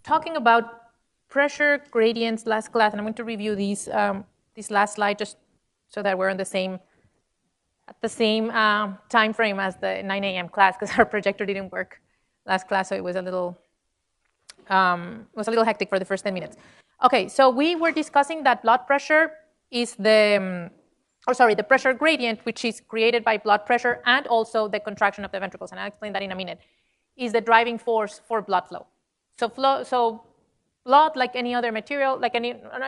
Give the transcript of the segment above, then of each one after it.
talking about pressure gradients last class, and I'm going to review these this last slide just so that we're on the same time frame as the 9 a.m. class, because our projector didn't work last class, so it was a little hectic for the first 10 minutes. Okay, so we were discussing that blood pressure is the pressure gradient, which is created by blood pressure and also the contraction of the ventricles, and I'll explain that in a minute, is the driving force for blood flow. So blood, like any other material, I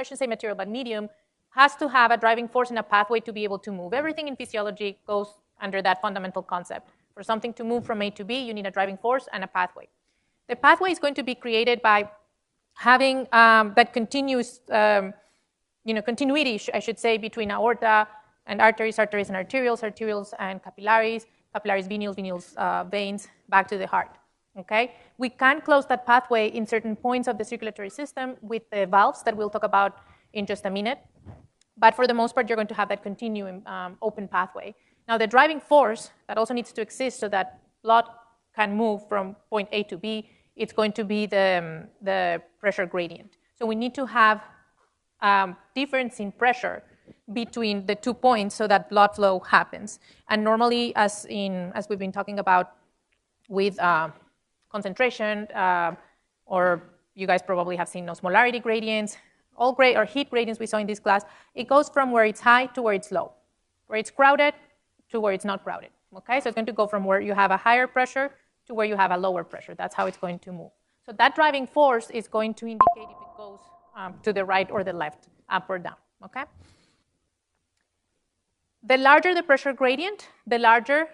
shouldn't say material, but medium, has to have a driving force and a pathway to be able to move. Everything in physiology goes under that fundamental concept. For something to move from A to B, you need a driving force and a pathway. The pathway is going to be created by having that continuous, continuity, I should say, between aorta and arteries, arteries and arterioles, arterioles and capillaries, capillaries, venules, veins, back to the heart. Okay? We can close that pathway in certain points of the circulatory system with the valves that we'll talk about in just a minute. But for the most part, you're going to have that continuum open pathway. Now, the driving force that also needs to exist so that blood can move from point A to B, it's going to be the pressure gradient. So we need to have difference in pressure between the 2 points so that blood flow happens. And normally, as we've been talking about with concentration, or you guys probably have seen osmolarity gradients, or heat gradients we saw in this class, it goes from where it's high to where it's low, where it's crowded to where it's not crowded. Okay, so it's going to go from where you have a higher pressure to where you have a lower pressure. That's how it's going to move. So that driving force is going to indicate if it goes to the right or the left, up or down. Okay. The larger the pressure gradient, the larger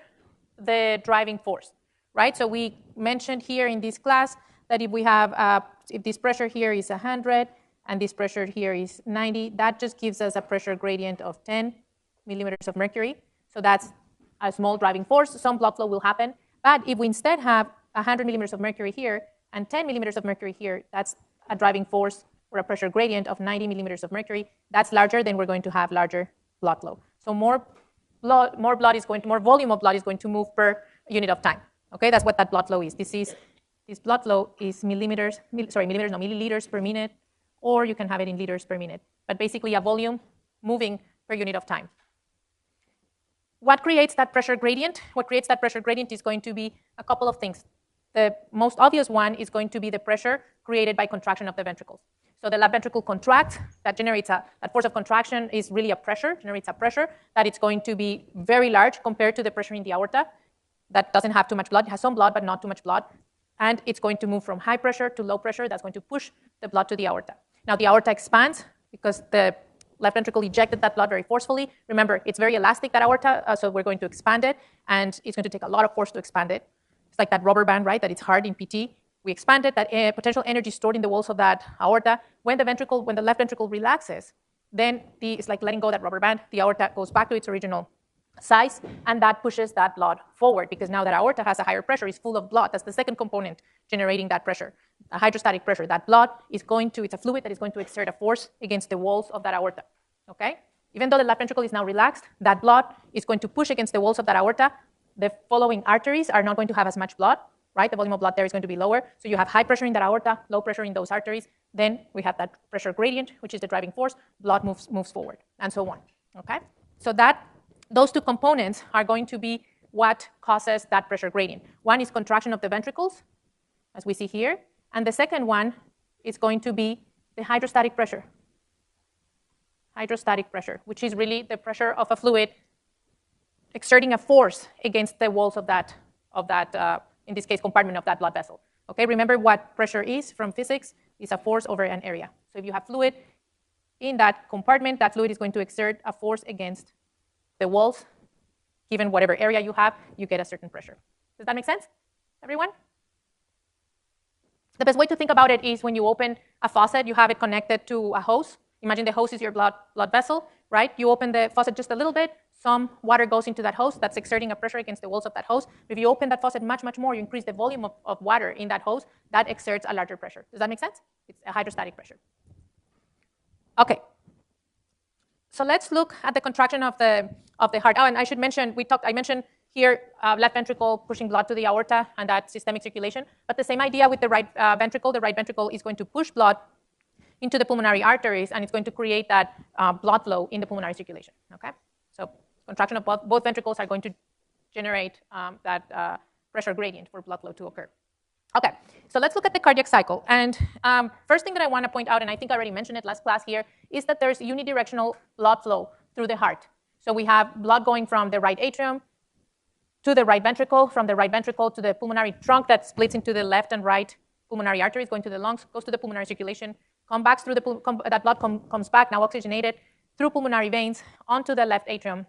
the driving force, right? So we mentioned here in this class that if we have if this pressure here is 100 and this pressure here is 90, that just gives us a pressure gradient of 10 millimeters of mercury. So that's a small driving force. Some blood flow will happen. But if we instead have 100 millimeters of mercury here and 10 millimeters of mercury here, that's a driving force or a pressure gradient of 90 millimeters of mercury. That's larger, then we're going to have larger blood flow. So more volume of blood is going to move per unit of time. Okay, that's what that blood flow is. This blood flow is milliliters per minute, or you can have it in liters per minute. But basically a volume moving per unit of time. What creates that pressure gradient? What creates that pressure gradient is going to be a couple of things. The most obvious one is going to be the pressure created by contraction of the ventricles. So the left ventricle contracts, that generates that force of contraction is really generates a pressure that it's going to be very large compared to the pressure in the aorta that doesn't have too much blood. It has some blood, but not too much blood. And it's going to move from high pressure to low pressure. That's going to push the blood to the aorta. Now the aorta expands because the left ventricle ejected that blood very forcefully. Remember, it's very elastic, that aorta, so we're going to expand it, and it's going to take a lot of force to expand it. It's like that rubber band, right, that it's hard in PT. We expand it, that potential energy stored in the walls of that aorta. When the left ventricle relaxes, then it's like letting go of that rubber band. The aorta goes back to its original size, and that pushes that blood forward, because now that aorta has a higher pressure, it's full of blood. That's the second component generating that pressure, a hydrostatic pressure. That blood is it's a fluid that is going to exert a force against the walls of that aorta, okay? Even though the left ventricle is now relaxed, that blood is going to push against the walls of that aorta. The following arteries are not going to have as much blood, right? The volume of blood there is going to be lower. So you have high pressure in that aorta, low pressure in those arteries. Then we have that pressure gradient, which is the driving force. Blood moves forward, and so on, okay? So those two components are going to be what causes that pressure gradient. One is contraction of the ventricles, as we see here. And the second one is going to be the hydrostatic pressure. Hydrostatic pressure, which is really the pressure of a fluid exerting a force against the walls of that, in this case, compartment of that blood vessel. Okay, remember what pressure is from physics? It's a force over an area. So if you have fluid in that compartment, that fluid is going to exert a force against the walls. Given whatever area you have, you get a certain pressure. Does that make sense, everyone? The best way to think about it is when you open a faucet, you have it connected to a hose. Imagine the hose is your blood vessel, right? You open the faucet just a little bit, some water goes into that hose, that's exerting a pressure against the walls of that hose. If you open that faucet much, much more, you increase the volume of water in that hose, that exerts a larger pressure. Does that make sense? It's a hydrostatic pressure. Okay. So let's look at the contraction of the heart. Oh, and I should mention, I mentioned Here, left ventricle pushing blood to the aorta and that systemic circulation. But the same idea with the right ventricle. The right ventricle is going to push blood into the pulmonary arteries, and it's going to create that blood flow in the pulmonary circulation. Okay? So contraction of both ventricles are going to generate that pressure gradient for blood flow to occur. Okay, so let's look at the cardiac cycle. And first thing that I want to point out, and I think I already mentioned it last class here, is that there's unidirectional blood flow through the heart. So we have blood going from the right atrium to the right ventricle, from the right ventricle to the pulmonary trunk that splits into the left and right pulmonary arteries, going to the lungs, goes to the pulmonary circulation, comes back through that blood comes back, now oxygenated, through pulmonary veins onto the left atrium,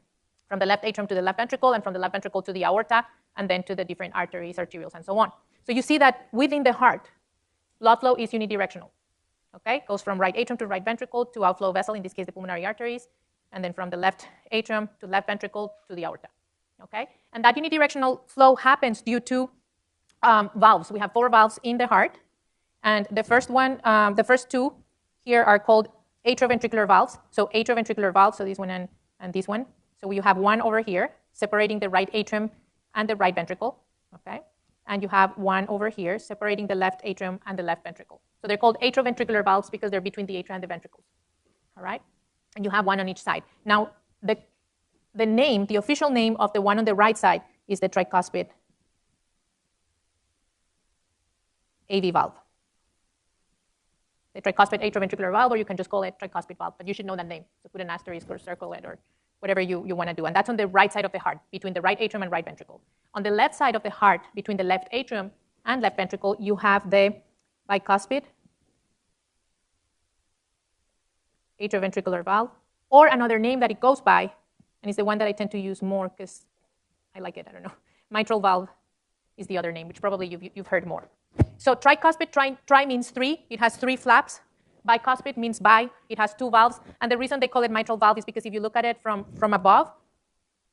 from the left atrium to the left ventricle, and from the left ventricle to the aorta, and then to the different arteries, arterioles, and so on. So you see that within the heart, blood flow is unidirectional. Okay, goes from right atrium to right ventricle to outflow vessel, in this case the pulmonary arteries, and then from the left atrium to left ventricle to the aorta. Okay, and that unidirectional flow happens due to valves. We have 4 valves in the heart, and the first first 2 here are called atrioventricular valves. So atrioventricular valves, so this one and this one. So you have one over here separating the right atrium and the right ventricle. Okay, and you have one over here separating the left atrium and the left ventricle. So they're called atrioventricular valves because they're between the atria and the ventricles. All right, and you have one on each side. Now the name, the official name of the one on the right side is the tricuspid AV valve. The tricuspid atrioventricular valve, or you can just call it tricuspid valve, but you should know that name. So put an asterisk or circle it or whatever you want to do. And that's on the right side of the heart, between the right atrium and right ventricle. On the left side of the heart, between the left atrium and left ventricle, you have the bicuspid atrioventricular valve, or another name that it goes by, and it's the one that I tend to use more because I like it, I don't know. Mitral valve is the other name, which probably you've heard more. So tricuspid, tri means 3. It has 3 flaps. Bicuspid means bi. It has 2 valves. And the reason they call it mitral valve is because if you look at it from above,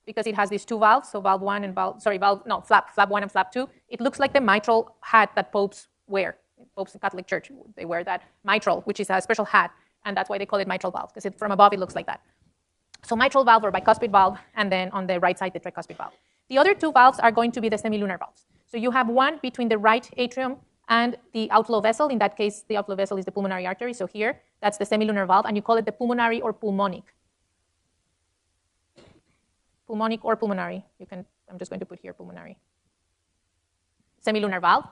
because it has these 2 valves, so flap 1 and flap 2, it looks like the mitral hat that popes wear. Popes in Catholic Church, they wear that mitral, which is a special hat, and that's why they call it mitral valve, because from above it looks like that. So mitral valve or bicuspid valve, and then on the right side, the tricuspid valve. The other 2 valves are going to be the semilunar valves. So you have one between the right atrium and the outflow vessel. In that case, the outflow vessel is the pulmonary artery. So here, that's the semilunar valve, and you call it the pulmonary or pulmonic. Pulmonic or pulmonary. I'm just going to put here pulmonary. Semilunar valve.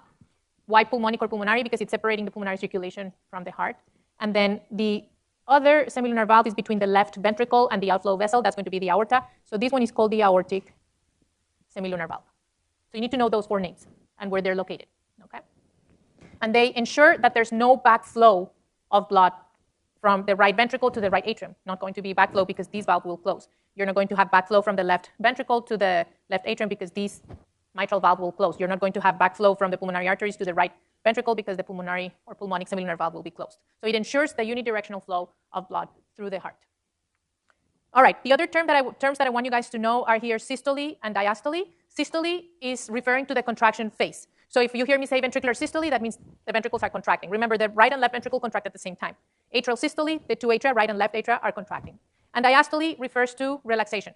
Why pulmonic or pulmonary? Because it's separating the pulmonary circulation from the heart. And then the other semilunar valve is between the left ventricle and the outflow vessel. That's going to be the aorta. So this one is called the aortic semilunar valve. So you need to know those 4 names and where they're located. Okay? And they ensure that there's no backflow of blood from the right ventricle to the right atrium. Not going to be backflow because these valves will close. You're not going to have backflow from the left ventricle to the left atrium because these mitral valve will close. You're not going to have backflow from the pulmonary arteries to the right ventricle because the pulmonary or pulmonic semilunar valve will be closed. So it ensures the unidirectional flow of blood through the heart. All right, the other terms that I want you guys to know are here systole and diastole. Systole is referring to the contraction phase. So if you hear me say ventricular systole, that means the ventricles are contracting. Remember, the right and left ventricle contract at the same time. Atrial systole, the 2 atria, right and left atria, are contracting. And diastole refers to relaxation.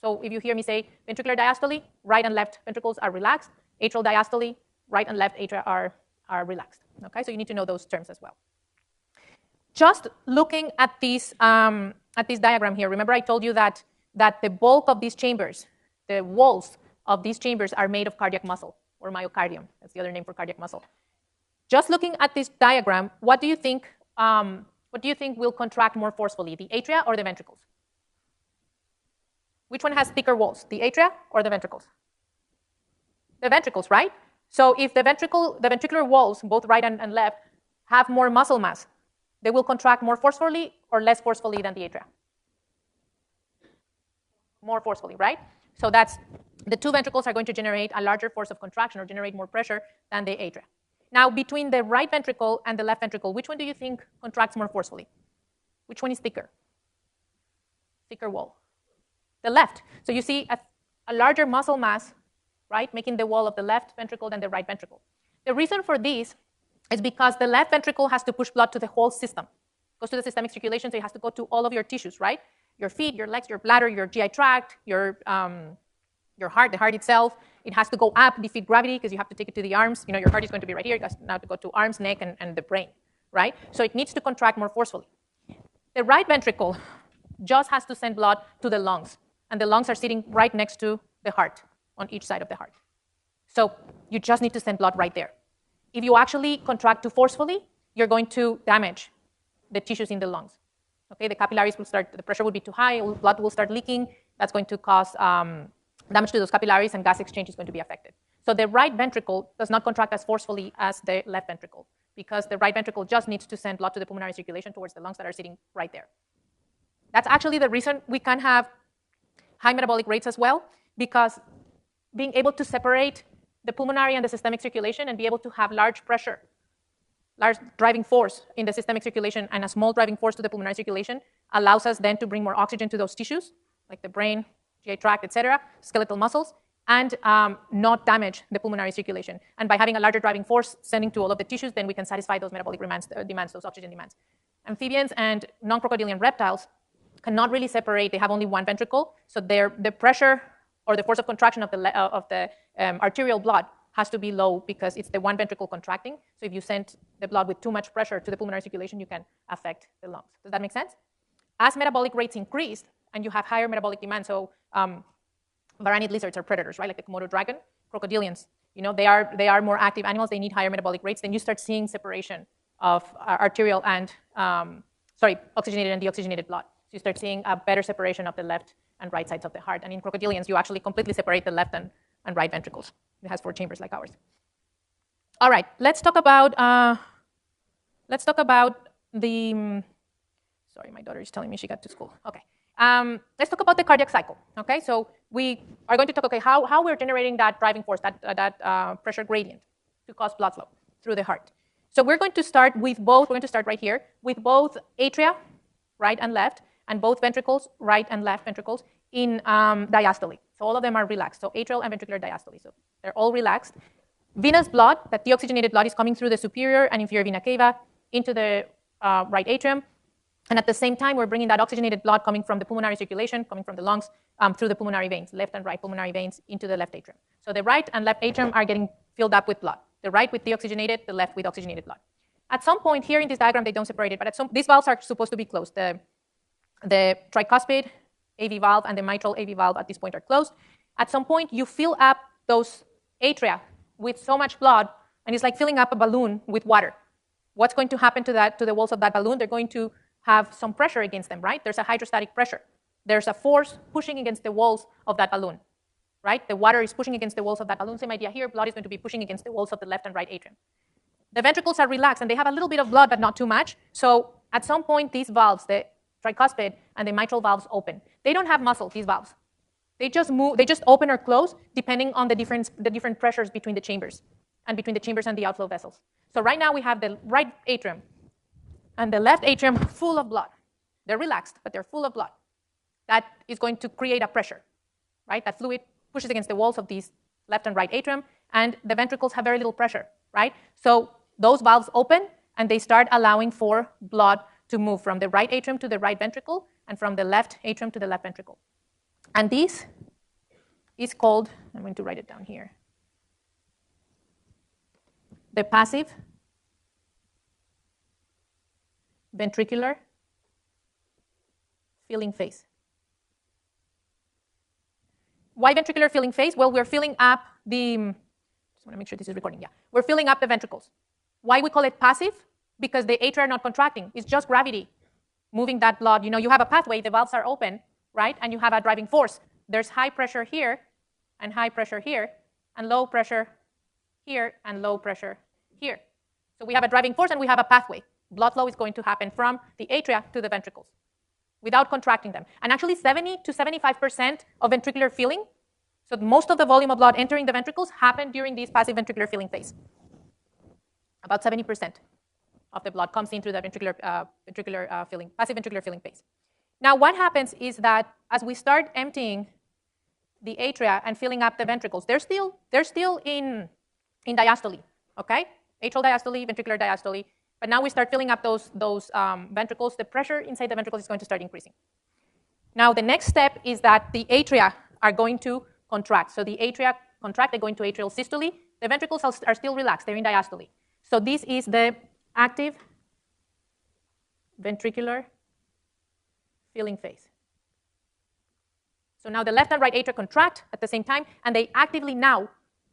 So if you hear me say ventricular diastole, right and left ventricles are relaxed. Atrial diastole, right and left atria are relaxed. Okay, so you need to know those terms as well. Just looking at this diagram here, remember I told you that the bulk of these chambers, the walls of these chambers are made of cardiac muscle, or myocardium. That's the other name for cardiac muscle. Just looking at this diagram, what do you think will contract more forcefully, the atria or the ventricles? Which one has thicker walls, the atria or the ventricles? The ventricles, right? So if the ventricular walls, both right and left, have more muscle mass, they will contract more forcefully or less forcefully than the atria? More forcefully, right? So that's the 2 ventricles are going to generate a larger force of contraction or generate more pressure than the atria. Now, between the right ventricle and the left ventricle, which one do you think contracts more forcefully? Which one is thicker? Thicker wall. The left. So you see a larger muscle mass, right, making the wall of the left ventricle than the right ventricle. The reason for this is because the left ventricle has to push blood to the whole system. It goes to the systemic circulation, so it has to go to all of your tissues, right? Your feet, your legs, your bladder, your GI tract, your your heart, the heart itself, it has to go up, defeat gravity, because you have to take it to the arms. You know, your heart is going to be right here. It has now to go to arms, neck, and the brain, right? So it needs to contract more forcefully. The right ventricle just has to send blood to the lungs, and the lungs are sitting right next to the heart, on each side of the heart. So you just need to send blood right there. If you actually contract too forcefully, you're going to damage the tissues in the lungs. Okay, the capillaries will start, the pressure will be too high, blood will start leaking. That's going to cause damage to those capillaries, and gas exchange is going to be affected. So the right ventricle does not contract as forcefully as the left ventricle, because the right ventricle just needs to send blood to the pulmonary circulation towards the lungs that are sitting right there. That's actually the reason we can have high metabolic rates as well, because being able to separate the pulmonary and the systemic circulation and be able to have large pressure, large driving force in the systemic circulation and a small driving force to the pulmonary circulation allows us then to bring more oxygen to those tissues, like the brain, GI tract, etc., skeletal muscles, and not damage the pulmonary circulation. And by having a larger driving force sending to all of the tissues, then we can satisfy those metabolic demands, those oxygen demands. Amphibians and non-crocodilian reptiles cannot really separate. They have only one ventricle, so the pressure or the force of contraction of the arterial blood has to be low, because it's the one ventricle contracting. So if you send the blood with too much pressure to the pulmonary circulation, you can affect the lungs. Does that make sense? As metabolic rates increase and you have higher metabolic demand, so varanid lizards are predators, right? Like the Komodo dragon, crocodilians, you know, they are more active animals. They need higher metabolic rates. Then you start seeing separation of arterial and oxygenated and deoxygenated blood. So you start seeing a better separation of the left and right sides of the heart. And in crocodilians, you actually completely separate the left and right ventricles. It has 4 chambers like ours. All right, let's talk about the. Sorry, my daughter is telling me she got to school. Okay. Let's talk about the cardiac cycle. Okay, so we are going to talk, how we're generating that driving force, that pressure gradient to cause blood flow through the heart. So we're going to start with both. We're going to start right here with both atria, right and left, and both ventricles, right and left ventricles, in diastole. So all of them are relaxed. So atrial and ventricular diastole. So they're all relaxed. Venous blood, that deoxygenated blood, is coming through the superior and inferior vena cava into the right atrium. And at the same time, we're bringing that oxygenated blood coming from the pulmonary circulation, coming from the lungs, through the pulmonary veins, left and right pulmonary veins, into the left atrium. So the right and left atrium are getting filled up with blood. The right with deoxygenated, the left with oxygenated blood. At some point here in this diagram, they don't separate it, but these valves are supposed to be closed. The tricuspid AV valve and the mitral AV valve at this point are closed. At some point, you fill up those atria with so much blood, and it's like filling up a balloon with water. What's going to happen to the walls of that balloon? They're going to have some pressure against them, right? There's a hydrostatic pressure. There's a force pushing against the walls of that balloon, right? The water is pushing against the walls of that balloon. Same idea here. Blood is going to be pushing against the walls of the left and right atrium. The ventricles are relaxed, and they have a little bit of blood, but not too much. So at some point, these valves, the tricuspid and the mitral valves, open. They don't have muscle, these valves. They just move. They just open or close depending on the different pressures between the chambers and between the chambers and the outflow vessels. So right now we have the right atrium and the left atrium full of blood. They're relaxed, but they're full of blood. That is going to create a pressure, right? That fluid pushes against the walls of these left and right atrium, and the ventricles have very little pressure, right? So those valves open, and they start allowing for blood to move from the right atrium to the right ventricle and from the left atrium to the left ventricle. And this is called, I'm going to write it down here, the passive ventricular filling phase. Why ventricular filling phase? Well, we're filling up just want to make sure this is recording, yeah. We're filling up the ventricles. Why we call it passive? Because the atria are not contracting. It's just gravity moving that blood. You know, you have a pathway, the valves are open, right? And you have a driving force. There's high pressure here and high pressure here and low pressure here and low pressure here. So we have a driving force and we have a pathway. Blood flow is going to happen from the atria to the ventricles without contracting them. And actually 70 to 75% of ventricular filling, so most of the volume of blood entering the ventricles, happen during this passive ventricular filling phase. About 70% of the blood comes in through the passive ventricular filling phase. Now what happens is that as we start emptying the atria and filling up the ventricles, they're still in diastole, okay? Atrial diastole, ventricular diastole. But now we start filling up those ventricles. The pressure inside the ventricles is going to start increasing. Now the next step is that the atria are going to contract. So the atria contract, they go into atrial systole. The ventricles are still relaxed, they're in diastole. So this is the active ventricular filling phase. So now the left and right atria contract at the same time, and they actively now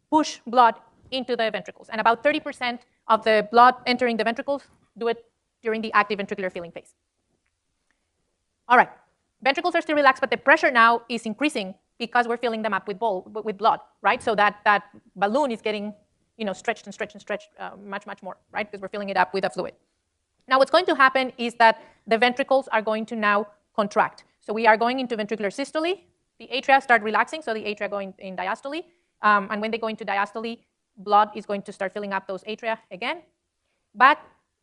push blood into the ventricles. And about 30% of the blood entering the ventricles do it during the active ventricular filling phase. All right, ventricles are still relaxed, but the pressure now is increasing because we're filling them up with blood, right? So that balloon is getting, stretched and stretched and stretched much, much more, right? Because we're filling it up with a fluid. Now what's going to happen is that the ventricles are going to now contract. So we are going into ventricular systole. The atria start relaxing, so the atria go in diastole. And when they go into diastole, blood is going to start filling up those atria again. But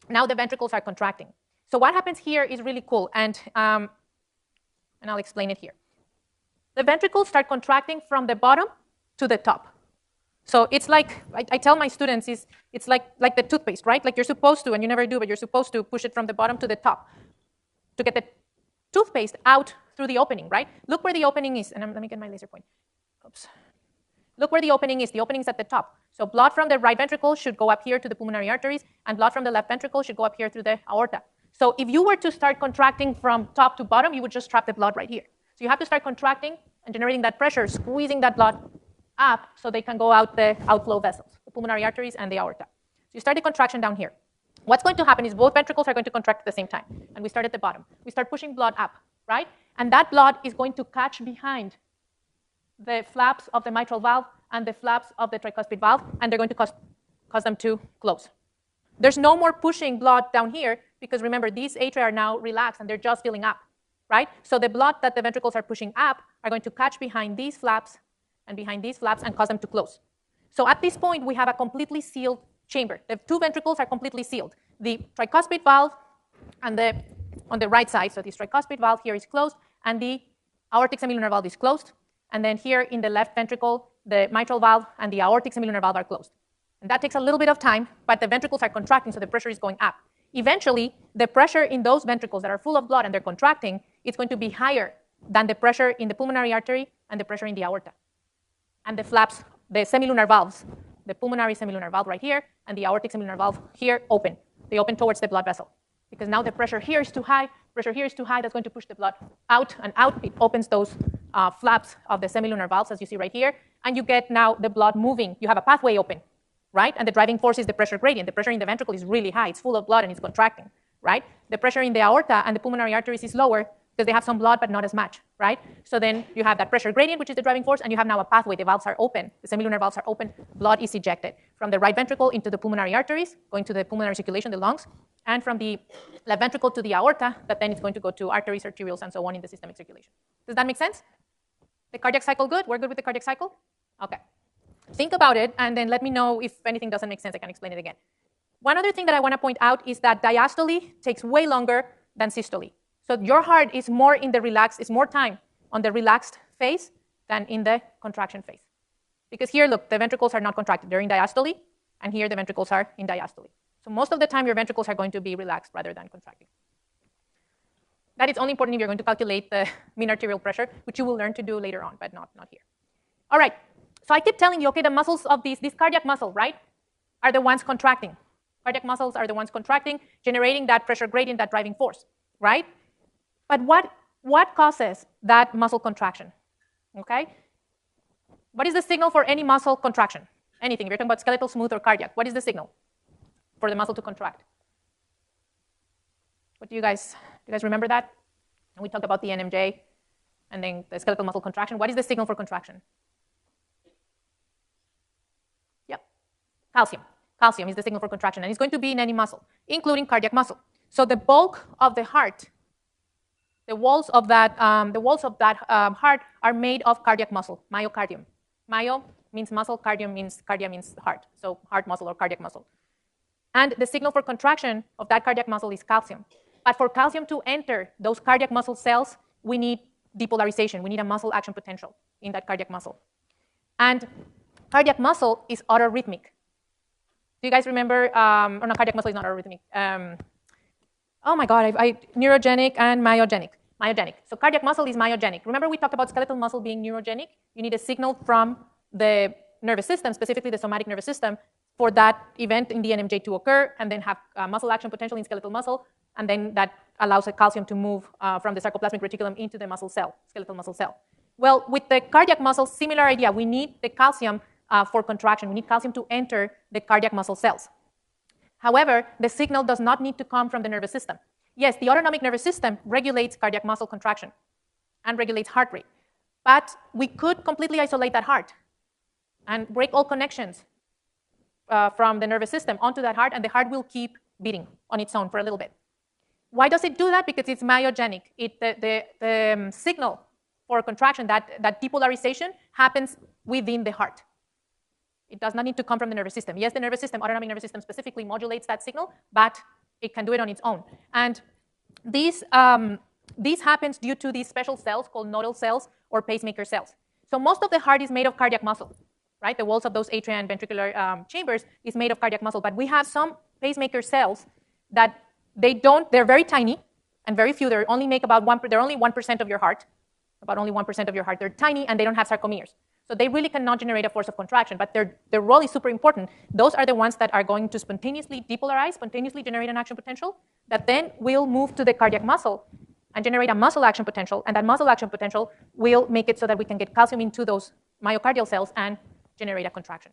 now the ventricles are contracting. So what happens here is really cool, and I'll explain it here. The ventricles start contracting from the bottom to the top. So it's like, I tell my students, it's like the toothpaste, right? Like you're supposed to, and you never do, but you're supposed to push it from the bottom to the top to get the toothpaste out through the opening, right? Look where the opening is, and let me get my laser point. Oops. Look where the opening is. The opening is at the top. So blood from the right ventricle should go up here to the pulmonary arteries, and blood from the left ventricle should go up here through the aorta. So if you were to start contracting from top to bottom, you would just trap the blood right here. So you have to start contracting and generating that pressure, squeezing that blood up so they can go out the outflow vessels, the pulmonary arteries and the aorta. So you start the contraction down here. What's going to happen is both ventricles are going to contract at the same time, and we start at the bottom. We start pushing blood up, right? And that blood is going to catch behind the flaps of the mitral valve and the flaps of the tricuspid valve, and they're going to cause them to close. There's no more pushing blood down here because remember, these atria are now relaxed and they're just filling up, right? So the blood that the ventricles are pushing up are going to catch behind these flaps and behind these flaps and cause them to close. So at this point, we have a completely sealed chamber. The two ventricles are completely sealed. The tricuspid valve and on the right side, so this tricuspid valve here is closed, and the aortic semilunar valve is closed. And then here in the left ventricle, the mitral valve and the aortic semilunar valve are closed. And that takes a little bit of time, but the ventricles are contracting, so the pressure is going up. Eventually, the pressure in those ventricles that are full of blood and they're contracting, it's going to be higher than the pressure in the pulmonary artery and the pressure in the aorta. And the flaps, the semilunar valves, the pulmonary semilunar valve right here and the aortic semilunar valve here open. They open towards the blood vessel. Because now the pressure here is too high, that's going to push the blood out and out. It opens those flaps of the semilunar valves, as you see right here, and you get now the blood moving. You have a pathway open, right? And the driving force is the pressure gradient. The pressure in the ventricle is really high. It's full of blood and it's contracting, right? The pressure in the aorta and the pulmonary arteries is lower because they have some blood but not as much, right? So then you have that pressure gradient, which is the driving force, and you have now a pathway. The valves are open. The semilunar valves are open. Blood is ejected from the right ventricle into the pulmonary arteries, going to the pulmonary circulation, the lungs, and from the left ventricle to the aorta, that then it's going to go to arteries, arterioles, and so on in the systemic circulation. Does that make sense? The cardiac cycle good? We're good with the cardiac cycle? Okay. Think about it, and then let me know if anything doesn't make sense. I can explain it again. One other thing that I want to point out is that diastole takes way longer than systole. So your heart is more in the relaxed, is more time on the relaxed phase than in the contraction phase. Because here, look, the ventricles are not contracted. They're in diastole, and here the ventricles are in diastole. So most of the time, your ventricles are going to be relaxed rather than contracting. That is only important if you're going to calculate the mean arterial pressure, which you will learn to do later on, but not here. All right, so I keep telling you, okay, the muscles of this cardiac muscle, right, are the ones contracting. Cardiac muscles are the ones contracting, generating that pressure gradient, that driving force, right? But what causes that muscle contraction, okay? What is the signal for any muscle contraction? Anything, if you're talking about skeletal, smooth, or cardiac, what is the signal for the muscle to contract? What do you guys remember that? And we talked about the NMJ and then the skeletal muscle contraction. What is the signal for contraction? Yep, calcium. Calcium is the signal for contraction, and it's going to be in any muscle, including cardiac muscle. So the bulk of the heart, the walls of that heart are made of cardiac muscle, myocardium. Myo means muscle, cardia means heart, so heart muscle or cardiac muscle. And the signal for contraction of that cardiac muscle is calcium. But for calcium to enter those cardiac muscle cells, we need depolarization. We need a muscle action potential in that cardiac muscle. And cardiac muscle is autorhythmic. Do you guys remember? Or no, cardiac muscle is not autorhythmic. Oh my God, neurogenic and myogenic. Myogenic. So cardiac muscle is myogenic. Remember we talked about skeletal muscle being neurogenic? You need a signal from the nervous system, specifically the somatic nervous system, for that event in the NMJ to occur and then have muscle action potential in skeletal muscle, and then that allows a calcium to move from the sarcoplasmic reticulum into the muscle cell, skeletal muscle cell. Well, with the cardiac muscle, similar idea. We need the calcium for contraction. We need calcium to enter the cardiac muscle cells. However, the signal does not need to come from the nervous system. Yes, the autonomic nervous system regulates cardiac muscle contraction and regulates heart rate. But we could completely isolate that heart and break all connections from the nervous system onto that heart, and the heart will keep beating on its own for a little bit. Why does it do that? Because it's myogenic. The signal for contraction, that depolarization, happens within the heart. It does not need to come from the nervous system. Yes, the nervous system, autonomic nervous system, specifically modulates that signal, but it can do it on its own. And this happens due to these special cells called nodal cells or pacemaker cells. So most of the heart is made of cardiac muscle, right? The walls of those atria and ventricular chambers is made of cardiac muscle. But we have some pacemaker cells that they're very tiny and very few. They're only 1% of your heart, about only 1% of your heart. They're tiny and they don't have sarcomeres. So they really cannot generate a force of contraction, but their role is super important. Those are the ones that are going to spontaneously depolarize, spontaneously generate an action potential that then will move to the cardiac muscle and generate a muscle action potential, and that muscle action potential will make it so that we can get calcium into those myocardial cells and generate a contraction.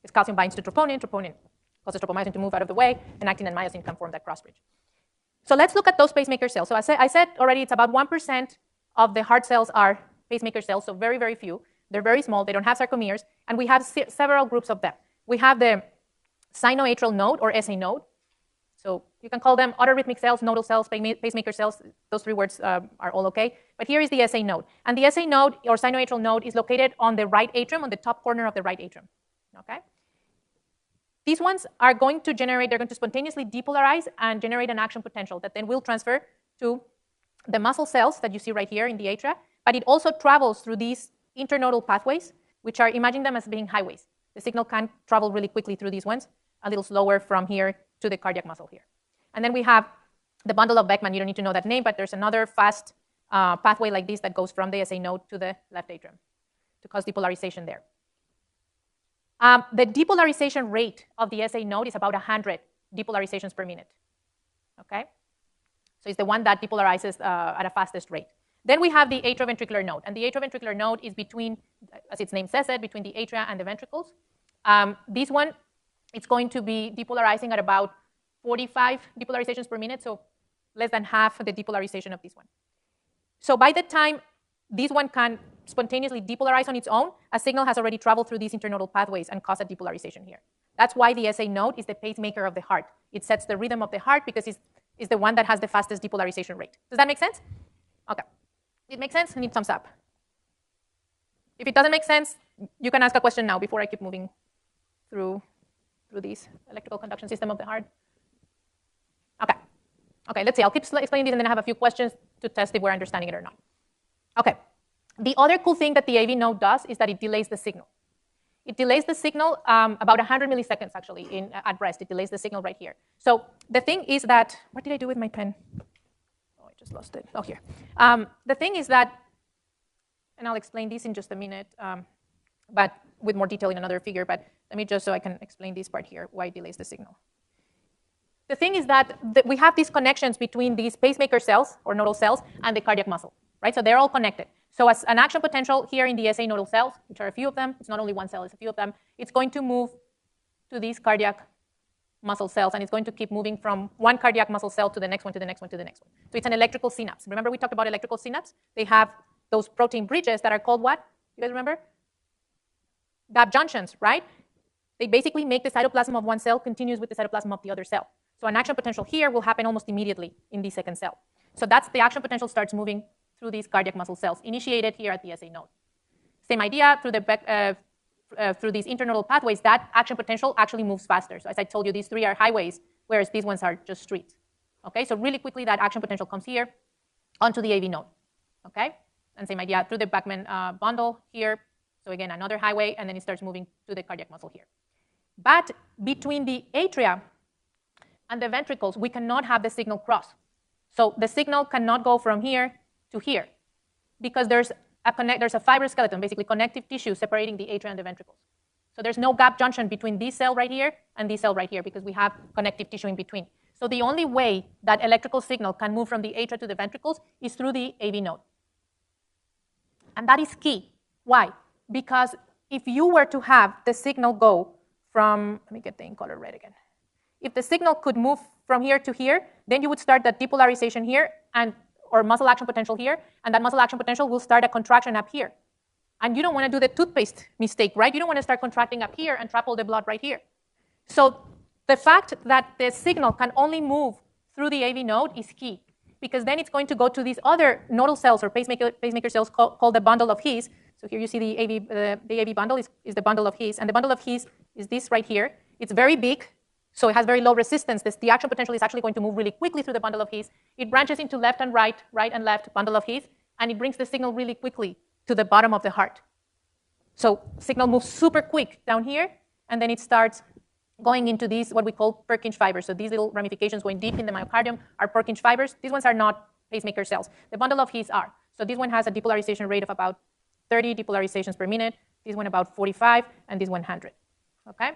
Because calcium binds to troponin causes tropomyosin to move out of the way, and actin and myosin can form that cross bridge. So let's look at those pacemaker cells. So I said already it's about 1% of the heart cells are pacemaker cells, so very, very few. They're very small, they don't have sarcomeres, and we have several groups of them. We have the sinoatrial node, or SA node. So you can call them autorhythmic cells, nodal cells, pacemaker cells. Those three words are all okay. But here is the SA node. And the SA node, or sinoatrial node, is located on the right atrium, on the top corner of the right atrium. Okay? These ones are going to generate, they're going to spontaneously depolarize and generate an action potential that then will transfer to the muscle cells that you see right here in the atria. But it also travels through these internodal pathways, which are, imagine them as being highways. The signal can travel really quickly through these ones, a little slower from here to the cardiac muscle here. And then we have the bundle of Beckman. You don't need to know that name, but there's another fast pathway like this that goes from the SA node to the left atrium to cause depolarization there. The depolarization rate of the SA node is about 100 depolarizations per minute. Okay? So it's the one that depolarizes at a fastest rate. Then we have the atrioventricular node, and the atrioventricular node is between, as its name says it, between the atria and the ventricles. This one, it's going to be depolarizing at about 45 depolarizations per minute, so less than half the depolarization of this one. So by the time this one can spontaneously depolarize on its own, a signal has already traveled through these internodal pathways and caused a depolarization here. That's why the SA node is the pacemaker of the heart. It sets the rhythm of the heart because it's the one that has the fastest depolarization rate. Does that make sense? Okay. It makes sense? I need thumbs up. If it doesn't make sense, you can ask a question now before I keep moving through this electrical conduction system of the heart. Okay, let's see. I'll keep explaining this and then I have a few questions to test if we're understanding it or not. Okay. The other cool thing that the AV node does is that it delays the signal. It delays the signal about 100 milliseconds, actually, at rest. It delays the signal right here. So the thing is that, what did I do with my pen? Just lost it. Oh, here. The thing is that, and I'll explain this in just a minute, but with more detail in another figure, but let me just so I can explain this part here, why it delays the signal. The thing is that we have these connections between these pacemaker cells, or nodal cells, and the cardiac muscle, right? So they're all connected. So as an action potential here in the SA nodal cells, which are a few of them, it's not only one cell, it's a few of them, it's going to move to these cardiac muscle cells, and it's going to keep moving from one cardiac muscle cell to the next one, to the next one, to the next one. So it's an electrical synapse. Remember we talked about electrical synapse? They have those protein bridges that are called what? You guys remember? Gap junctions, right? They basically make the cytoplasm of one cell continuous with the cytoplasm of the other cell. So an action potential here will happen almost immediately in the second cell. So that's the action potential starts moving through these cardiac muscle cells, initiated here at the SA node. Same idea through through these internodal pathways, that action potential actually moves faster. So as I told you, these three are highways, whereas these ones are just streets. Okay, so really quickly that action potential comes here onto the AV node. Okay, and same idea through the Beckman bundle here. So again, another highway, and then it starts moving to the cardiac muscle here. But between the atria and the ventricles, we cannot have the signal cross. So the signal cannot go from here to here, because there's a fiber skeleton, basically connective tissue separating the atria and the ventricles. So there's no gap junction between this cell right here and this cell right here because we have connective tissue in between. So the only way that electrical signal can move from the atria to the ventricles is through the AV node. And that is key. Why? Because if you were to have the signal go from, let me get the ink color red again. If the signal could move from here to here, then you would start that depolarization here or muscle action potential here, and that muscle action potential will start a contraction up here. And you don't want to do the toothpaste mistake, right? You don't want to start contracting up here and trap all the blood right here. So the fact that the signal can only move through the AV node is key, because then it's going to go to these other nodal cells or pacemaker cells called the bundle of His. So here you see the AV bundle is the bundle of His, and the bundle of His is this right here. It's very big, so it has very low resistance. The action potential is actually going to move really quickly through the bundle of His. It branches into left and right and left bundle of His, and it brings the signal really quickly to the bottom of the heart. So signal moves super quick down here, and then it starts going into these, what we call Purkinje fibers. So these little ramifications going deep in the myocardium are Purkinje fibers. These ones are not pacemaker cells. The bundle of His are. So this one has a depolarization rate of about 30 depolarizations per minute, this one about 45, and this 100, okay?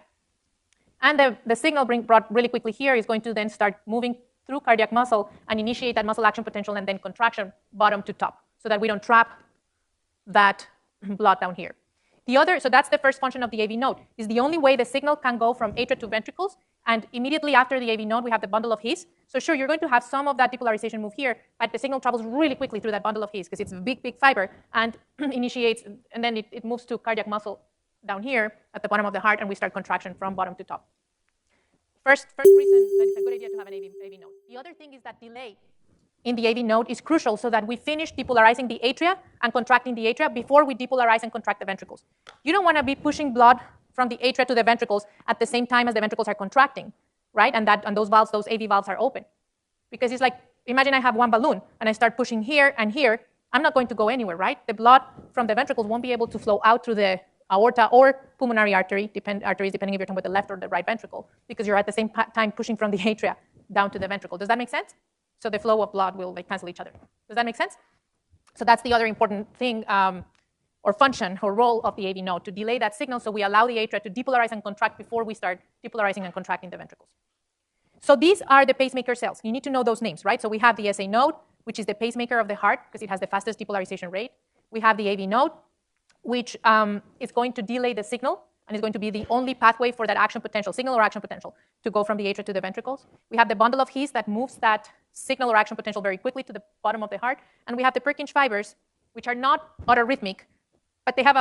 And the signal brought really quickly here is going to then start moving through cardiac muscle and initiate that muscle action potential and then contraction bottom to top so that we don't trap that blood down here. So that's the first function of the AV node, is the only way the signal can go from atria to ventricles, and immediately after the AV node, we have the bundle of His. So sure, you're going to have some of that depolarization move here, but the signal travels really quickly through that bundle of His because it's a big, big fiber and initiates, and then it moves to cardiac muscle down here at the bottom of the heart, and we start contraction from bottom to top. First reason that it's a good idea to have an AV node. The other thing is that delay in the AV node is crucial so that we finish depolarizing the atria and contracting the atria before we depolarize and contract the ventricles. You don't want to be pushing blood from the atria to the ventricles at the same time as the ventricles are contracting, right? And those valves, those AV valves are open. Because it's like, imagine I have one balloon and I start pushing here and here, I'm not going to go anywhere, right? The blood from the ventricles won't be able to flow out through the aorta or pulmonary arteries, depending if you're talking about the left or the right ventricle, because you're at the same time pushing from the atria down to the ventricle. Does that make sense? So the flow of blood will cancel each other. Does that make sense? So that's the other important thing or function or role of the AV node, to delay that signal so we allow the atria to depolarize and contract before we start depolarizing and contracting the ventricles. So these are the pacemaker cells. You need to know those names, right? So we have the SA node, which is the pacemaker of the heart because it has the fastest depolarization rate. We have the AV node, which is going to delay the signal and is going to be the only pathway for that action potential, signal or action potential, to go from the atria to the ventricles. We have the bundle of His that moves that signal or action potential very quickly to the bottom of the heart. And we have the Purkinje fibers, which are not autorhythmic, but they have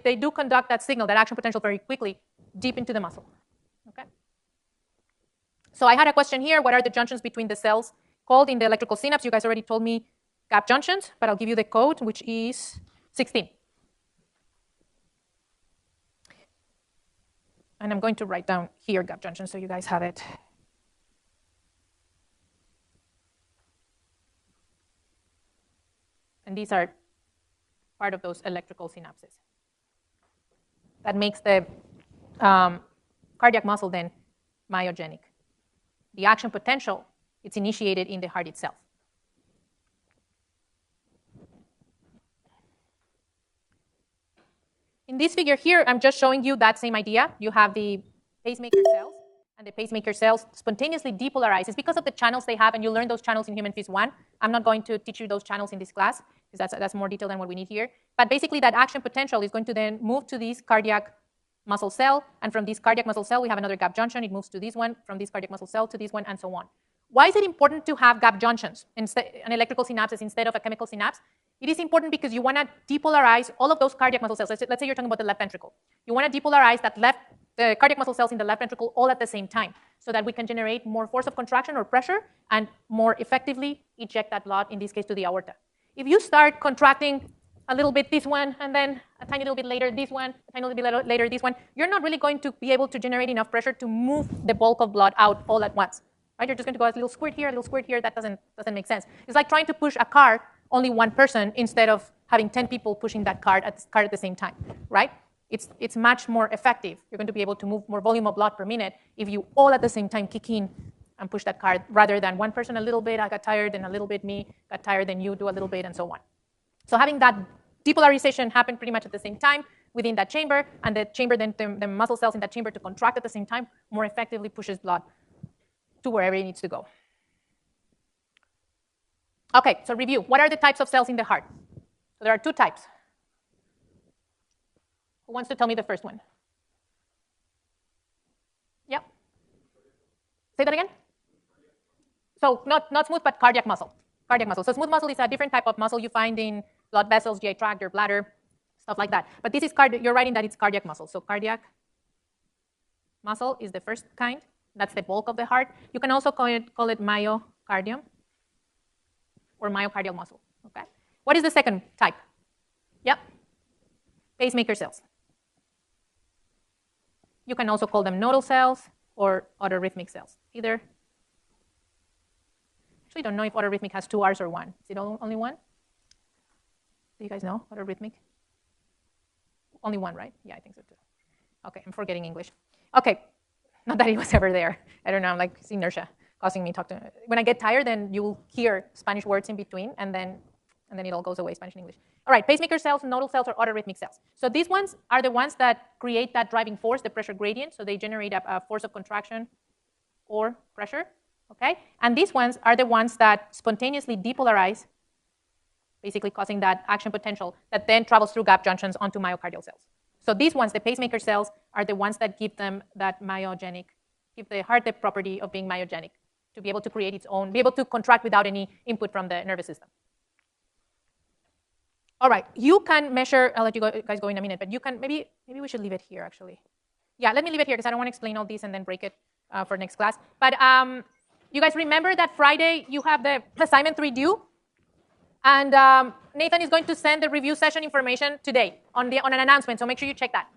they do conduct that signal, that action potential very quickly deep into the muscle. Okay. So I had a question here. What are the junctions between the cells called in the electrical synapse? You guys already told me gap junctions, but I'll give you the code, which is 16. And I'm going to write down here gap junction so you guys have it. And these are part of those electrical synapses. That makes the cardiac muscle then myogenic. The action potential, it's initiated in the heart itself. In this figure here, I'm just showing you that same idea. You have the pacemaker cells, and the pacemaker cells spontaneously depolarize. It's because of the channels they have, and you learn those channels in Human Phys 1. I'm not going to teach you those channels in this class, because that's more detail than what we need here. But basically, that action potential is going to then move to this cardiac muscle cell, and from this cardiac muscle cell, we have another gap junction. It moves to this one, from this cardiac muscle cell to this one, and so on. Why is it important to have gap junctions, an electrical synapses instead of a chemical synapse? It is important because you want to depolarize all of those cardiac muscle cells. Let's say you're talking about the left ventricle. You want to depolarize the cardiac muscle cells in the left ventricle all at the same time so that we can generate more force of contraction or pressure and more effectively eject that blood, in this case, to the aorta. If you start contracting a little bit this one, and then a tiny little bit later this one, a tiny little bit later this one, you're not really going to be able to generate enough pressure to move the bulk of blood out all at once. Right? You're just going to go a little squirt here, a little squirt here. That doesn't make sense. It's like trying to push a car, only one person, instead of having 10 people pushing that car at the same time, right? It's much more effective. You're going to be able to move more volume of blood per minute if you all at the same time kick in and push that card, rather than one person a little bit, I got tired, then a little bit me got tired, then you do a little bit, and so on. So having that depolarization happen pretty much at the same time within that chamber, and the chamber, then the muscle cells in that chamber to contract at the same time, more effectively pushes blood to wherever it needs to go. Okay, so review. What are the types of cells in the heart? So there are two types. Who wants to tell me the first one? Yeah. Say that again? So not smooth, but cardiac muscle. Cardiac muscle. So smooth muscle is a different type of muscle you find in blood vessels, GI tract, your bladder, stuff like that. But this is you're writing that it's cardiac muscle. So cardiac muscle is the first kind. That's the bulk of the heart. You can also call it myocardium or myocardial muscle. Okay. What is the second type? Yep. Pacemaker cells. You can also call them nodal cells or autorhythmic cells. Either. Actually, don't know if autorhythmic has two R's or one. Is it only one? Do you guys know autorhythmic? Only one, right? Yeah, I think so too. Okay, I'm forgetting English. Okay, not that it was ever there. I don't know, like it's inertia causing me to talk to. When I get tired, then you'll hear Spanish words in between, and then it all goes away, Spanish and English. All right, pacemaker cells, nodal cells, or autorhythmic cells. So these ones are the ones that create that driving force, the pressure gradient. So they generate a force of contraction or pressure, okay? And these ones are the ones that spontaneously depolarize, basically causing that action potential that then travels through gap junctions onto myocardial cells. So these ones, the pacemaker cells, are the ones that give them that myogenic, give the heart the property of being myogenic, to be able to create its own, be able to contract without any input from the nervous system. All right, you can measure, I'll let you guys go in a minute, but you can, maybe we should leave it here, actually. Yeah, let me leave it here, because I don't want to explain all these and then break it for next class. But you guys remember that Friday you have the assignment 3 due? And Nathan is going to send the review session information today on an announcement, so make sure you check that.